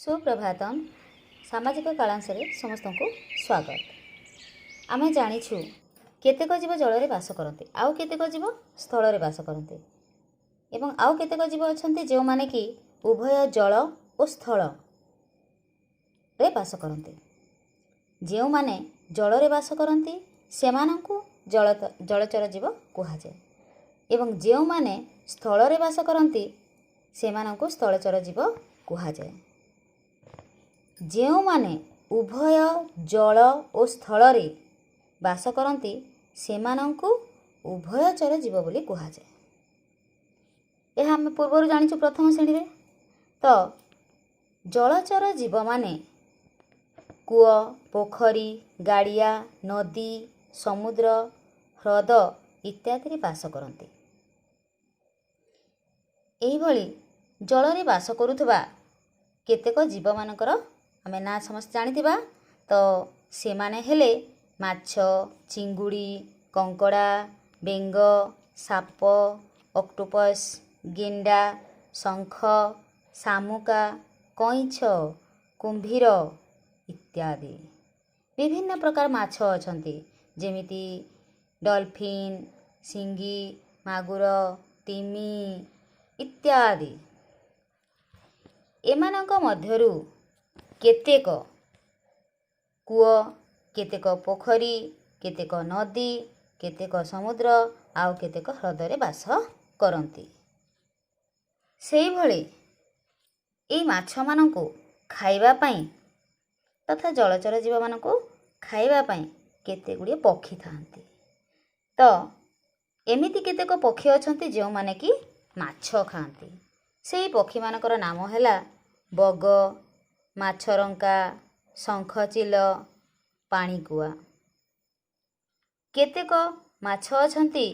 सुप्रभातम सामाजिक कालांश समस्त को स्वागत। आमे जानिछु केतेक जीव जल रे बास करते, आउ केतेक जीव स्थल रे बास करते एवं आउ केतेक जीव अछंती जो माने कि उभय जल और स्थल रे बास करते। जो माने जल रे बास करते सेमानंकु जलचर जीव कुहाजे एवं जो माने स्थल रे बास करते सेमानंकु स्थलचर जीव कुहाजे। जो माने उभय जल और स्थल रे बास करती सेमानंकु उभयचर जीव बोली कुहाजे। यह आम पूर्व जानिछु प्रथम श्रेणी रे। तो जलचर जीव माने कूଅ पोखरी गाड़िया नदी समुद्र ह्रद इत्यादि रे बास करती। एही भली जल रे बास करुथबा केतेक जीव मानकर आमे ना समस्त जानिथिबा। तो से माने हेले माछ चिंगुड़ी कंकड़ा बेंग साप ऑक्टोपस गेंडा शंख शामुका कईछ कुंभीर इत्यादि विभिन्न प्रकार माछ अछंती जेमिति डॉल्फिन सिंगी मागुर तिमी इत्यादि। एमानक मध्यरु केतेक कूଅ केतेक पोखरी केतेक नदी केतेक समुद्र आउ केतेक ह्रद रे बास करंती। सेही भली एई माछ मानंकु खाइबा पई तथा जलचर जीव मानंकु खाइबा पई केते गुडी पक्षी थांती। तो एमिति केतेक पक्षी अछंती जो माने कि माछ खांती। सेही पक्षी मानकर नाम हैला बग माछरंका शंखचिल पाणीकुआ। केतेक माछ अछंती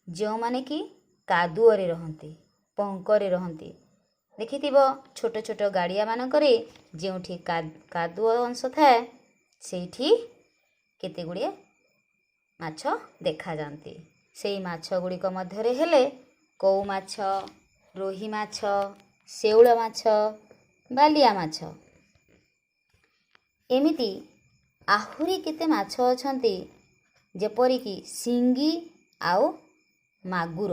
जो माने कि कादुओ रे रहंती पंकरे रहंती। देखिथिबो छोट छोट गाड़िया मानकरे जेउठी कादुओ अंश थाए सेठी केते गुडिए माछ देखा जांती। सेही माछ गुड़िक मध्यरे हेले कौ माछ रोही माछ शेउळ माछ बालिया माछ एमिति आहुरी केते माछ अछंती जेपरि कि सिंगी आउ मागुर।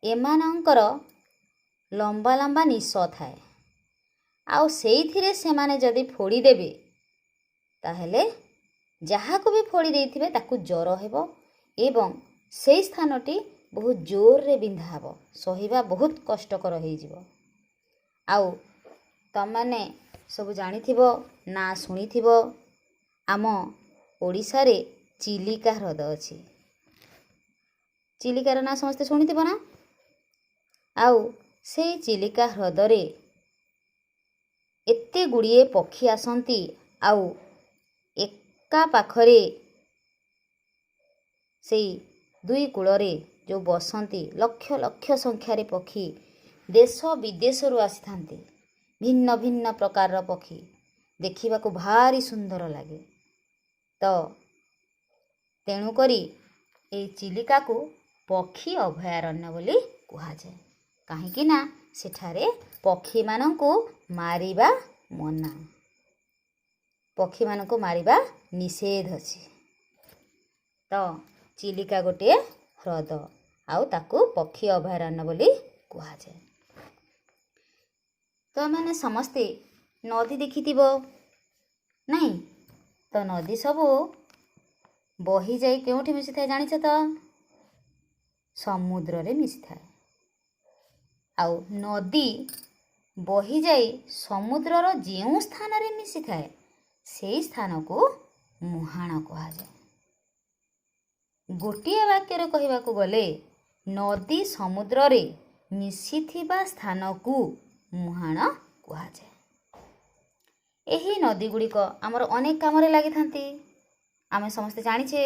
एमानंकर लंबा लंबा निश थाए आउ सेइथिरे सेमाने जदि फोड़ी देबे ताहेले जहाको भी फोड़ी देइथिबे ताकु ज्वर हेबो एवं सेई स्थानटी बहुत जोर रे बिंधा हबो सहिबा बहुत कष्टकर होई जिवो। आउ तमाने सब जानिथिबो ना सुनिथिबो आम ओडिसा रे चिलिका ह्रद अछि। चिलिकार ना समस्त सुनिथिबो ना। आउ सेई चिलिका ह्रद रे एते गुड़िए पक्षी आसंती आउ एका पाखरे सेई दुई कूलरे जो बसंती लक्ष लक्ष संख्यारे पक्षी देश विदेश रु आसीथांती। भिन्न भिन्न प्रकार पक्षी देखिबा को भारी सुंदर लागे। तो तेणु करी ए चिलिका को पक्षी अभयारण्य बोली कुहाजे काहेकि ना सेठारे पक्षी मानंकु मारिबा मना पक्षी मानंकु मारिबा निषेध अछि। तो चिलिका गोटे ह्रद आउ ताकू पक्षी अभयारण्य बोली कुहाजे। तो मैंने समस्ते नदी देखिथिबो नहीं। तो नदी सबू बही जाई केउठी मिसी थाए जानिछ तो समुद्र रे मिसी थाए। आउ नदी बही जाई समुद्र रो जेउ स्थान रे मिसी थाए सेई स्थान को मुहाण कुहाजे। गोटिए वाक्य रे कहिबाकू गले नदी समुद्र रे मिसिथिबा स्थान को मुहाण कुहाजे। एही नदी गुड़िक आमर अनेक काम रे लागि थांती। आमे समस्त जानिछे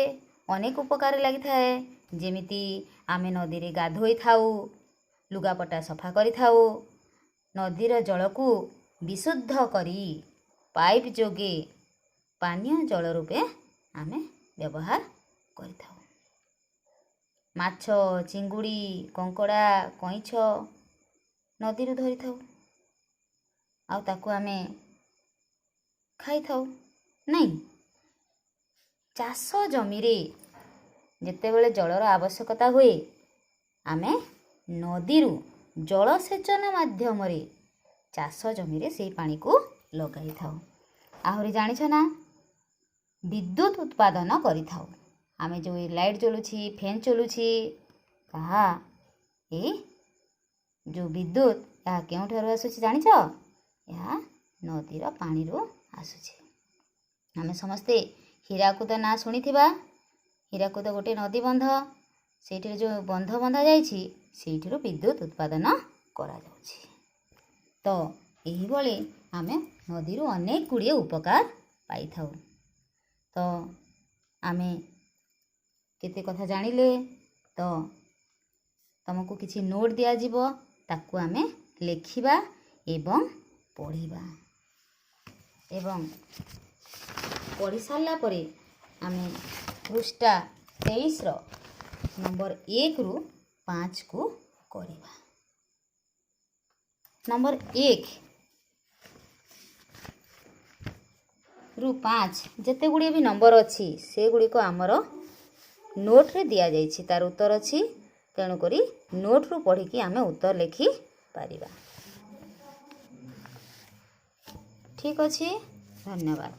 अनेक उपकार लागि थाए। जेमिति आमे नदी रे गाधोई थाउ लुगापटा सफा करि थाउ नदीर जल को विशुद्ध करी पाइप जोगे पानीय जल रूपे आमे व्यवहार करि थाउ। माछ चिंगुड़ी कंकड़ा कईछ नदी रू धरि थाउ ଆଉ ତାକୁ ଆମେ ଖାଇଥାଉ ନାଇଁ। ଚାଷ ଜମିରେ ଯେତେବେଳେ ଜଳର ଆବଶ୍ୟକତା ହୁଏ ଆମେ ନଦୀରୁ ଜଳସେଚନ ମାଧ୍ୟମରେ ଚାଷ ଜମିରେ ସେଇ ପାଣିକୁ ଲଗାଇଥାଉ। ଆହୁରି ଜାଣିଛ ନା, ବିଦ୍ୟୁତ୍ ଉତ୍ପାଦନ କରିଥାଉ। ଆମେ ଯେଉଁ ଲାଇଟ୍ ଜଳୁଛି, ଫ୍ୟାନ୍ ଚଲୁଛି, ତାହା ଏଇ ଯେଉଁ ବିଦ୍ୟୁତ୍ ଏହା କେଉଁଠାରୁ ଆସୁଛି ଜାଣିଛ? ଏହା ନଦୀର ପାଣିରୁ ଆସୁଛି। ଆମେ ସମସ୍ତେ ହୀରାକୁଦ ନାଁ ଶୁଣିଥିବା। ହୀରାକୁଦ ଗୋଟେ ନଦୀ ବନ୍ଧ, ସେଇଠିରେ ଯେଉଁ ବନ୍ଧ ବନ୍ଧା ଯାଇଛି ସେଇଠିରୁ ବିଦ୍ୟୁତ୍ ଉତ୍ପାଦନ କରାଯାଉଛି। ତ ଏହିଭଳି ଆମେ ନଦୀରୁ ଅନେକ ଗୁଡ଼ିଏ ଉପକାର ପାଇଥାଉ। ତ ଆମେ କେତେ କଥା ଜାଣିଲେ। ତ ତୁମକୁ କିଛି ନୋଟ୍ ଦିଆଯିବ, ତାକୁ ଆମେ ଲେଖିବା ଏବଂ ପଢ଼ିବା। ଏବଂ ପଢ଼ି ସାରିଲା ପରେ ଆମେ ପୃଷ୍ଠା 23ର ନମ୍ବର 1ରୁ 5କୁ କରିବା। ନମ୍ବର 1ରୁ 5 ଯେତେ ଗୁଡ଼ିଏ ବି ନମ୍ବର ଅଛି ସେଗୁଡ଼ିକ ଆମର ନୋଟ୍ରେ ଦିଆଯାଇଛି, ତାର ଉତ୍ତର ଅଛି। ତେଣୁକରି ନୋଟ୍ରୁ ପଢ଼ିକି ଆମେ ଉତ୍ତର ଲେଖିପାରିବା। ଠିକ୍ ଅଛି, ଧନ୍ୟବାଦ।